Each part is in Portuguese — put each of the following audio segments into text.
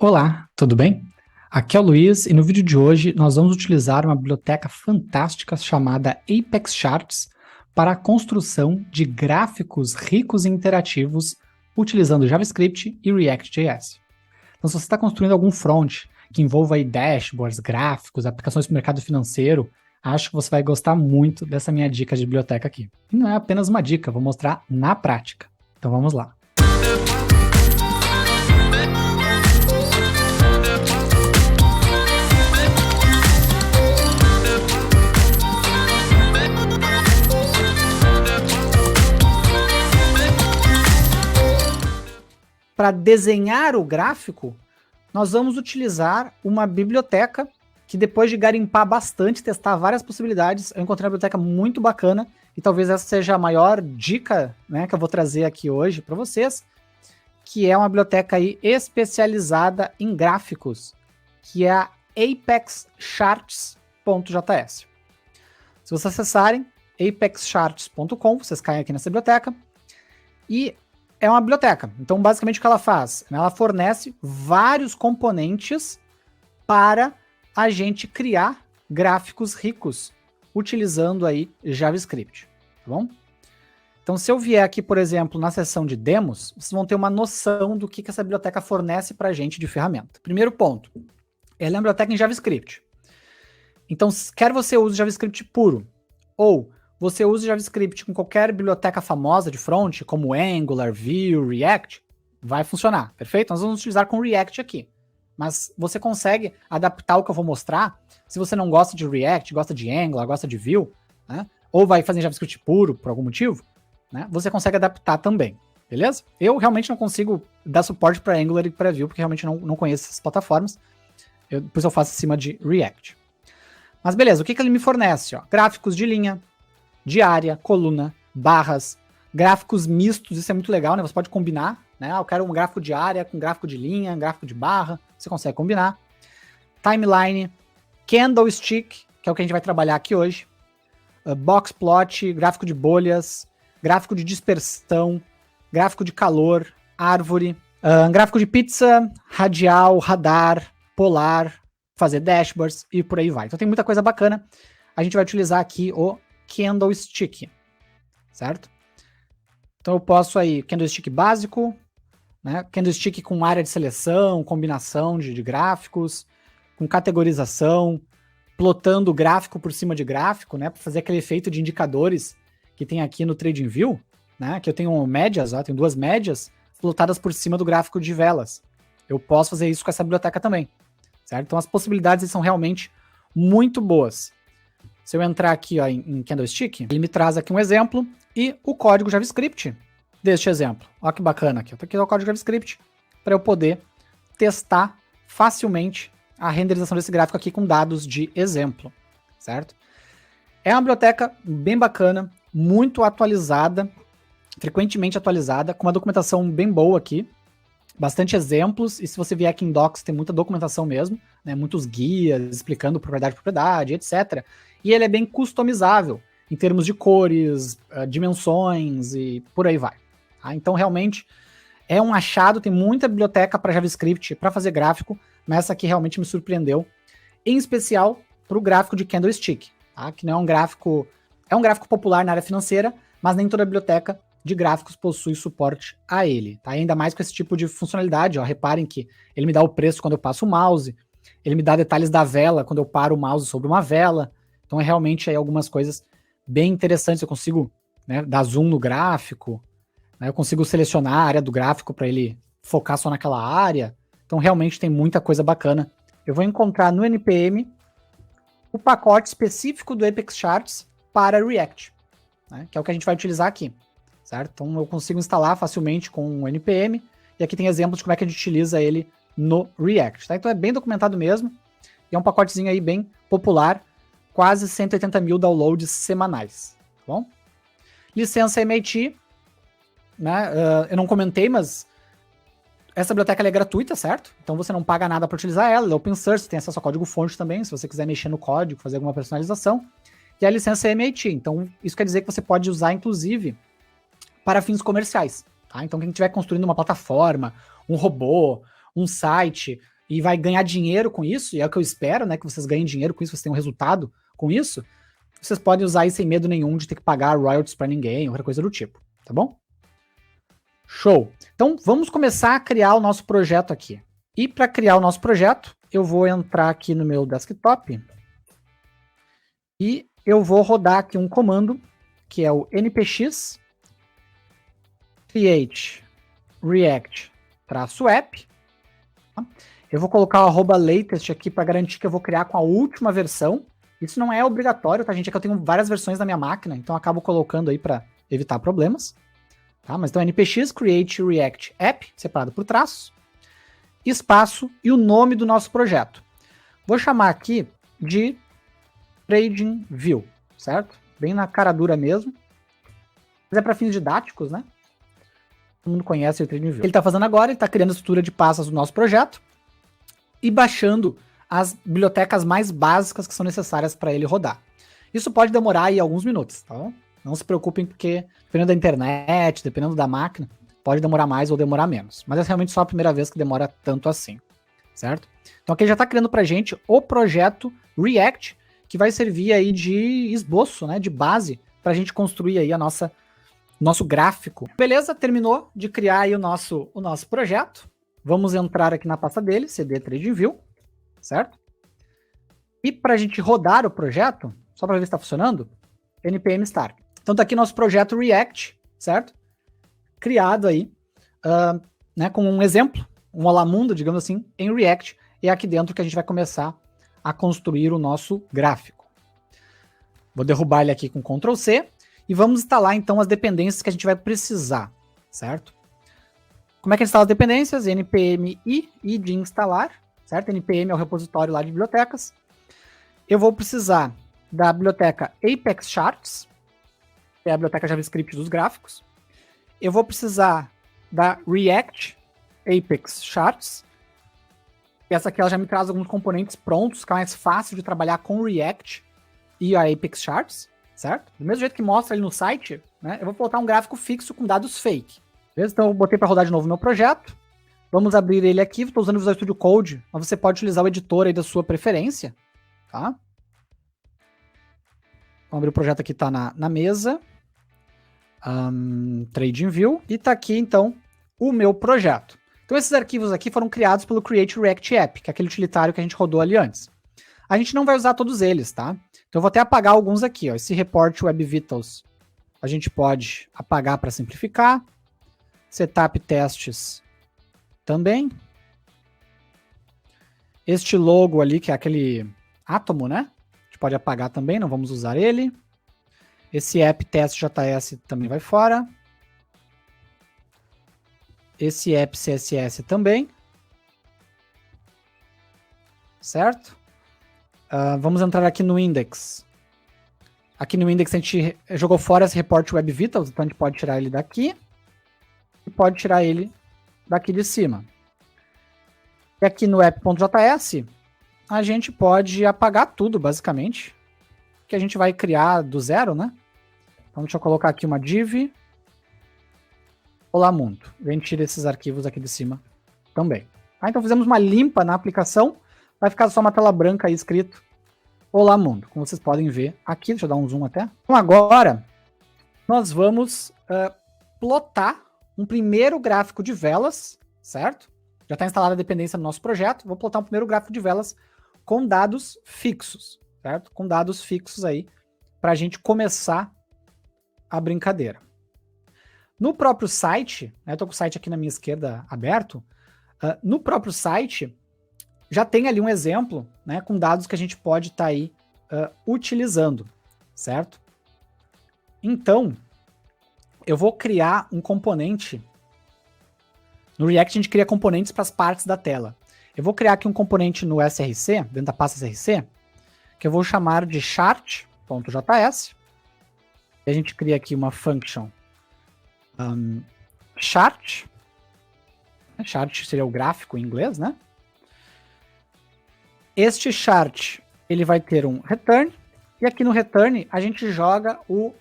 Olá, tudo bem? Aqui é o Luiz e no vídeo de hoje nós vamos utilizar uma biblioteca fantástica chamada Apex Charts para a construção de gráficos ricos e interativos utilizando JavaScript e React.js. Então, se você está construindo algum front que envolva aí dashboards, gráficos, aplicações para o mercado financeiro, acho que você vai gostar muito dessa minha dica de biblioteca aqui. E não é apenas uma dica, vou mostrar na prática. Então vamos lá. Para desenhar o gráfico, nós vamos utilizar uma biblioteca que, depois de garimpar bastante, testar várias possibilidades, eu encontrei uma biblioteca muito bacana e talvez essa seja a maior dica, né, que eu vou trazer aqui hoje para vocês, que é uma biblioteca aí especializada em gráficos, que é a apexcharts.js. Se vocês acessarem apexcharts.com, vocês caem aqui nessa biblioteca e é uma biblioteca. Então, basicamente, o que ela faz? Ela fornece vários componentes para a gente criar gráficos ricos utilizando aí JavaScript, tá bom? Então, se eu vier aqui, por exemplo, na seção de demos, vocês vão ter uma noção do que essa biblioteca fornece para a gente de ferramenta. Primeiro ponto, ela é uma biblioteca em JavaScript. Então, quer você use JavaScript puro, ou você usa JavaScript com qualquer biblioteca famosa de front, como Angular, Vue, React, vai funcionar, perfeito? Nós vamos utilizar com React aqui. Mas você consegue adaptar o que eu vou mostrar, se você não gosta de React, gosta de Angular, gosta de Vue, né? Ou vai fazer em JavaScript puro, por algum motivo, né? Você consegue adaptar também, beleza? Eu realmente não consigo dar suporte para Angular e para Vue, porque realmente não conheço essas plataformas. Depois eu faço acima de React. Mas beleza, o que ele me fornece? Ó? Gráficos de linha, de área, coluna, barras, gráficos mistos, isso é muito legal, né? Você pode combinar, né? Eu quero um gráfico de área com gráfico de linha, gráfico de barra, você consegue combinar. Timeline, candlestick, que é o que a gente vai trabalhar aqui hoje. Box plot, gráfico de bolhas, gráfico de dispersão, gráfico de calor, árvore, gráfico de pizza, radial, radar, polar, fazer dashboards e por aí vai. Então tem muita coisa bacana. A gente vai utilizar aqui o candlestick, certo? Então eu posso aí, candlestick básico, né? Candlestick com área de seleção, combinação de gráficos, com categorização, plotando gráfico por cima de gráfico, né? Para fazer aquele efeito de indicadores que tem aqui no TradingView, né? Que eu tenho médias, ó, tenho duas médias plotadas por cima do gráfico de velas. Eu posso fazer isso com essa biblioteca também, certo? Então as possibilidades são realmente muito boas. Se eu entrar aqui ó, em Candlestick, ele me traz aqui um exemplo e o código JavaScript deste exemplo. Olha que bacana aqui. Aqui é o código JavaScript para eu poder testar facilmente a renderização desse gráfico aqui com dados de exemplo, certo? É uma biblioteca bem bacana, muito atualizada, frequentemente atualizada, com uma documentação bem boa aqui, bastante exemplos, e se você vier aqui em Docs tem muita documentação mesmo, né, muitos guias explicando propriedade, etc. E ele é bem customizável, em termos de cores, dimensões e por aí vai. Tá? Então realmente é um achado, tem muita biblioteca para JavaScript, para fazer gráfico, mas essa aqui realmente me surpreendeu, em especial para o gráfico de Candlestick, tá? Que não é um gráfico popular na área financeira, mas nem toda biblioteca de gráficos possui suporte a ele, tá? Ainda mais com esse tipo de funcionalidade, ó. Reparem que ele me dá o preço quando eu passo o mouse, ele me dá detalhes da vela quando eu paro o mouse sobre uma vela, então é realmente aí algumas coisas bem interessantes, eu consigo, né, dar zoom no gráfico, né, eu consigo selecionar a área do gráfico para ele focar só naquela área, então realmente tem muita coisa bacana. Eu vou encontrar no NPM o pacote específico do Apex Charts para React, né, que é o que a gente vai utilizar aqui. Certo? Então eu consigo instalar facilmente com o NPM, e aqui tem exemplos de como é que a gente utiliza ele no React. Tá? Então é bem documentado mesmo, e é um pacotezinho aí bem popular, quase 180 mil downloads semanais. Tá bom? Licença MIT, né? Eu não comentei, mas essa biblioteca é gratuita, certo? Então você não paga nada para utilizar ela, é open source, tem acesso ao código-fonte também, se você quiser mexer no código, fazer alguma personalização, e a licença é MIT, então isso quer dizer que você pode usar, inclusive, para fins comerciais, tá? Então quem estiver construindo uma plataforma, um robô, um site e vai ganhar dinheiro com isso, e é o que eu espero, né, que vocês ganhem dinheiro com isso, vocês tenham um resultado com isso, vocês podem usar aí sem medo nenhum de ter que pagar royalties para ninguém, outra coisa do tipo, tá bom? Show! Então, vamos começar a criar o nosso projeto aqui. E para criar o nosso projeto, eu vou entrar aqui no meu desktop e eu vou rodar aqui um comando, que é o npx create react-app. Eu vou colocar o @latest aqui para garantir que eu vou criar com a última versão. Isso não é obrigatório, tá, gente? É que eu tenho várias versões na minha máquina, então eu acabo colocando aí para evitar problemas. Tá? Mas então npx create react app, separado por traços, espaço e o nome do nosso projeto. Vou chamar aqui de TradingView, certo? Bem na cara dura mesmo. Mas é para fins didáticos, né? Todo mundo conhece o TradingView. Ele está fazendo agora, ele está criando a estrutura de pastas do nosso projeto e baixando as bibliotecas mais básicas que são necessárias para ele rodar. Isso pode demorar aí alguns minutos, tá bom? Não se preocupem, porque dependendo da internet, dependendo da máquina, pode demorar mais ou demorar menos. Mas é realmente só a primeira vez que demora tanto assim, certo? Então aqui ele já está criando para a gente o projeto React, que vai servir aí de esboço, né, de base, para a gente construir aí nosso gráfico. Beleza, terminou de criar aí o nosso projeto. Vamos entrar aqui na pasta dele, cd TradingView, certo? E para a gente rodar o projeto, só para ver se está funcionando, npm start. Então tá aqui nosso projeto React, certo? Criado aí, né, com um exemplo, um olá mundo, digamos assim, em React. E é aqui dentro que a gente vai começar a construir o nosso gráfico. Vou derrubar ele aqui com Ctrl C e vamos instalar então as dependências que a gente vai precisar, certo? Como é que instala as dependências? npm i de instalar, certo? npm é o repositório lá de bibliotecas. Eu vou precisar da biblioteca Apex Charts, que é a biblioteca JavaScript dos gráficos. Eu vou precisar da React Apex Charts. Essa aqui ela já me traz alguns componentes prontos, que é mais fácil de trabalhar com React e a Apex Charts, certo? Do mesmo jeito que mostra ali no site, né, eu vou botar um gráfico fixo com dados fake. Beleza? Então eu botei para rodar de novo o meu projeto. Vamos abrir ele aqui. Estou usando o Visual Studio Code, mas você pode utilizar o editor aí da sua preferência, tá? Vamos abrir o projeto aqui, tá na mesa. TradingView. E tá aqui, então, o meu projeto. Então esses arquivos aqui foram criados pelo Create React App, que é aquele utilitário que a gente rodou ali antes. A gente não vai usar todos eles, tá? Então eu vou até apagar alguns aqui, ó. Esse report Web Vitals a gente pode apagar para simplificar. Setup testes também. Este logo ali, que é aquele átomo, né? A gente pode apagar também, não vamos usar ele. Esse app test JS também vai fora. Esse app CSS também. Certo? Vamos entrar aqui no index. Aqui no index a gente jogou fora esse report Web Vitals, então a gente pode tirar ele daqui. E pode tirar ele daqui de cima. E aqui no app.js, a gente pode apagar tudo, basicamente. Que a gente vai criar do zero, né? Então deixa eu colocar aqui uma div. Olá mundo. A gente tira esses arquivos aqui de cima também. Então fizemos uma limpa na aplicação. Vai ficar só uma tela branca aí escrito Olá mundo, como vocês podem ver aqui. Deixa eu dar um zoom até. Então agora nós vamos plotar um primeiro gráfico de velas, certo? Já está instalada a dependência no nosso projeto. Vou plotar um primeiro gráfico de velas com dados fixos, certo? Com dados fixos aí para a gente começar a brincadeira. No próprio site, né, eu estou com o site aqui na minha esquerda aberto, no próprio site já tem ali um exemplo, né, com dados que a gente pode estar aí utilizando, certo? Então, eu vou criar um componente. No React a gente cria componentes para as partes da tela. Eu vou criar aqui um componente no src, dentro da pasta src, que eu vou chamar de chart.js. E a gente cria aqui uma function chart. Chart seria o gráfico em inglês, né? Este chart, ele vai ter um return, e aqui no return a gente joga o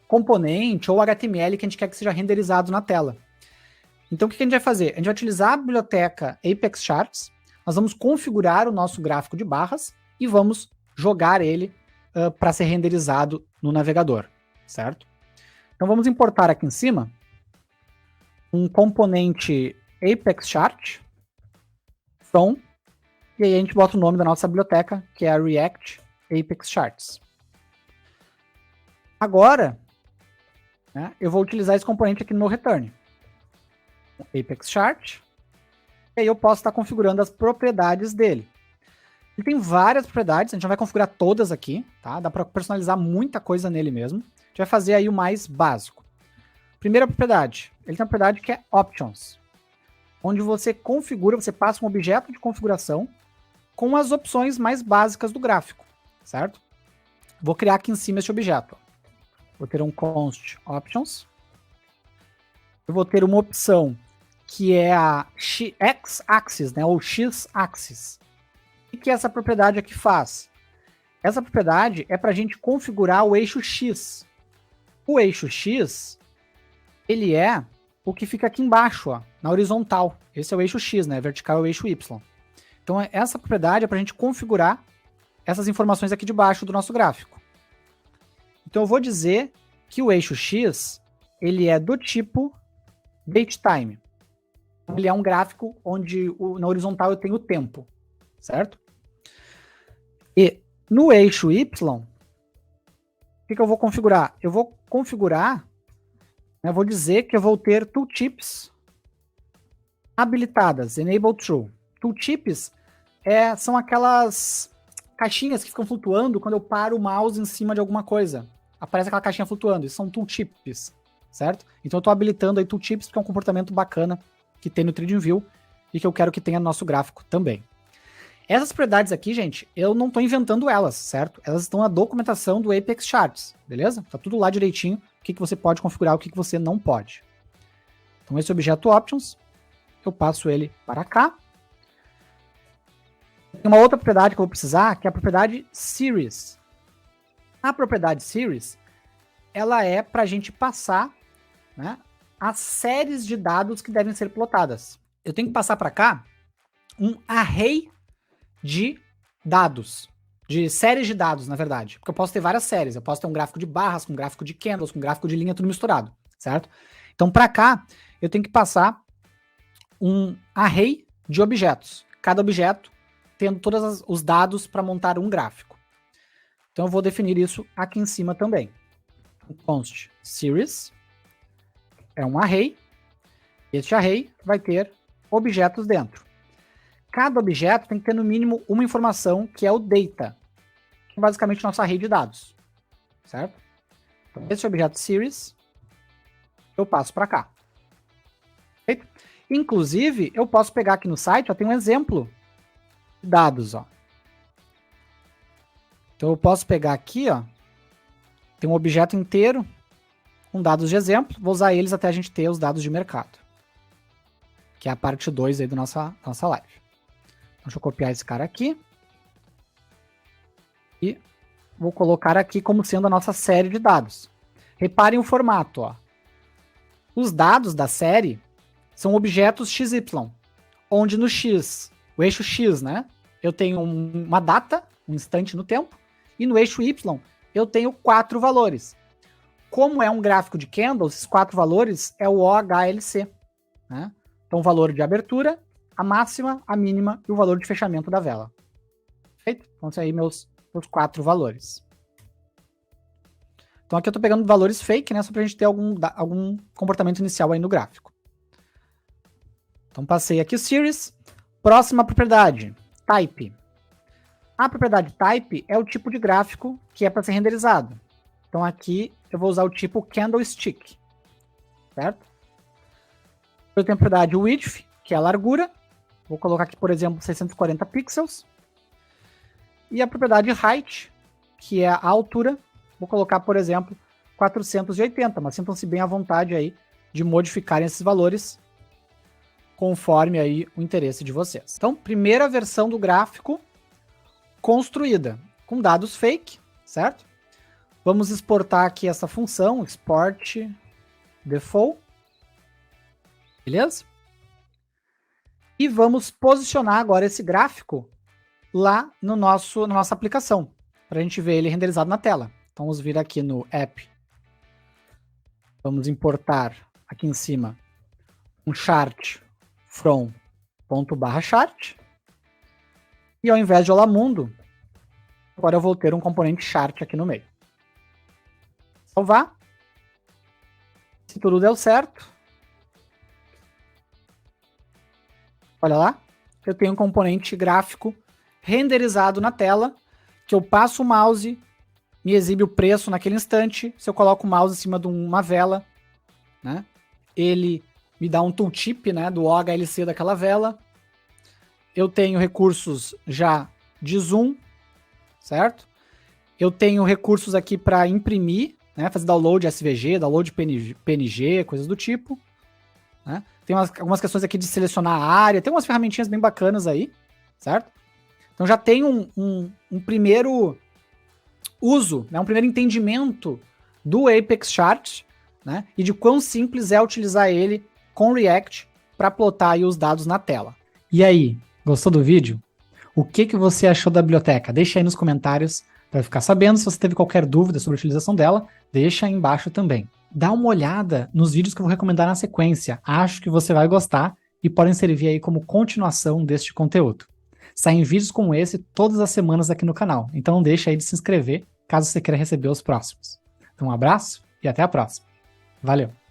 componente ou HTML que a gente quer que seja renderizado na tela. Então, o que a gente vai fazer? A gente vai utilizar a biblioteca Apex Charts, nós vamos configurar o nosso gráfico de barras e vamos jogar ele para ser renderizado no navegador, certo? Então, vamos importar aqui em cima um componente Apex Chart, from, e aí a gente bota o nome da nossa biblioteca, que é a React Apex Charts. Agora, né, eu vou utilizar esse componente aqui no meu return. Apex Chart, e aí eu posso estar configurando as propriedades dele. Ele tem várias propriedades, a gente não vai configurar todas aqui, tá? Dá para personalizar muita coisa nele mesmo. A gente vai fazer aí o mais básico. Primeira propriedade, ele tem uma propriedade que é Options, onde você configura, você passa um objeto de configuração com as opções mais básicas do gráfico, certo? Vou criar aqui em cima esse objeto. Vou ter um const options. Eu vou ter uma opção que é a x-axis, né, ou x-axis. O que essa propriedade aqui faz? Essa propriedade é para a gente configurar o eixo X. O eixo X, ele é o que fica aqui embaixo, ó, na horizontal. Esse é o eixo X, né? Vertical é o eixo Y. Então, essa propriedade é para a gente configurar essas informações aqui de baixo do nosso gráfico. Então, eu vou dizer que o eixo X, ele é do tipo datetime. Ele é um gráfico onde na horizontal eu tenho o tempo, certo? E no eixo Y, o que eu vou configurar? Eu vou configurar, eu vou dizer que eu vou ter tooltips habilitadas, enable true. Tooltips são aquelas caixinhas que ficam flutuando quando eu paro o mouse em cima de alguma coisa. Aparece aquela caixinha flutuando, isso são tooltips, certo? Então eu estou habilitando aí tooltips, porque é um comportamento bacana que tem no TradingView e que eu quero que tenha no nosso gráfico também. Essas propriedades aqui, gente, eu não estou inventando elas, certo? Elas estão na documentação do Apex Charts, beleza? Tá tudo lá direitinho, o que você pode configurar, o que você não pode. Então esse objeto options, eu passo ele para cá. Tem uma outra propriedade que eu vou precisar, que é a propriedade series. A propriedade series, ela é para a gente passar, né, as séries de dados que devem ser plotadas. Eu tenho que passar para cá um array de dados, de séries de dados, na verdade. Porque eu posso ter várias séries. Eu posso ter um gráfico de barras, com um gráfico de candles, com um gráfico de linha, tudo misturado, certo? Então, para cá, eu tenho que passar um array de objetos. Cada objeto tendo todos os dados para montar um gráfico. Então, eu vou definir isso aqui em cima também. Const series é um array. Este array vai ter objetos dentro. Cada objeto tem que ter no mínimo uma informação que é o data, que é basicamente nosso array de dados, certo? Então, esse objeto series eu passo para cá. Perfeito? Inclusive, eu posso pegar aqui no site, ó, tem um exemplo de dados, ó. Então eu posso pegar aqui, ó, tem um objeto inteiro com dados de exemplo, vou usar eles até a gente ter os dados de mercado, que é a parte 2 aí da nossa live. Então, deixa eu copiar esse cara aqui e vou colocar aqui como sendo a nossa série de dados. Reparem o formato, ó. Os dados da série são objetos XY, onde no X, o eixo X, né, eu tenho uma data, um instante no tempo, e no eixo Y eu tenho 4 valores. Como é um gráfico de candles, esses 4 valores é o OHLC, né? Então, o valor de abertura, a máxima, a mínima e o valor de fechamento da vela. Perfeito? Então, esses aí meus 4 valores. Então, aqui eu estou pegando valores fake, né? Só para a gente ter algum comportamento inicial aí no gráfico. Então, passei aqui o series. Próxima propriedade, type. A propriedade type é o tipo de gráfico que é para ser renderizado. Então, aqui eu vou usar o tipo candlestick, certo? Eu tenho a propriedade width, que é a largura. Vou colocar aqui, por exemplo, 640 pixels. E a propriedade height, que é a altura. Vou colocar, por exemplo, 480, mas sintam-se bem à vontade aí de modificarem esses valores conforme aí o interesse de vocês. Então, primeira versão do gráfico construída com dados fake, certo? Vamos exportar aqui essa função, export default. Beleza? E vamos posicionar agora esse gráfico lá no na nossa aplicação, para a gente ver ele renderizado na tela. Então vamos vir aqui no app, vamos importar aqui em cima um chart from .chart, e ao invés de Olá Mundo, agora eu vou ter um componente chart aqui no meio. Salvar. Se tudo deu certo, olha lá, eu tenho um componente gráfico renderizado na tela, que eu passo o mouse, me exibe o preço naquele instante. Se eu coloco o mouse em cima de uma vela, né, ele me dá um tooltip, né, do OHLC daquela vela. Eu tenho recursos já de zoom, certo? Eu tenho recursos aqui para imprimir, né, fazer download SVG, download PNG, coisas do tipo, né? Tem algumas questões aqui de selecionar a área, tem umas ferramentinhas bem bacanas aí, certo? Então já tem um primeiro uso, né, um primeiro entendimento do Apex Chart, né, e de quão simples é utilizar ele com React para plotar aí os dados na tela. E aí, gostou do vídeo? O que você achou da biblioteca? Deixa aí nos comentários para ficar sabendo. Se você teve qualquer dúvida sobre a utilização dela, deixa aí embaixo também. Dá uma olhada nos vídeos que eu vou recomendar na sequência. Acho que você vai gostar e podem servir aí como continuação deste conteúdo. Saem vídeos como esse todas as semanas aqui no canal, então não deixa aí de se inscrever caso você queira receber os próximos. Então um abraço e até a próxima. Valeu!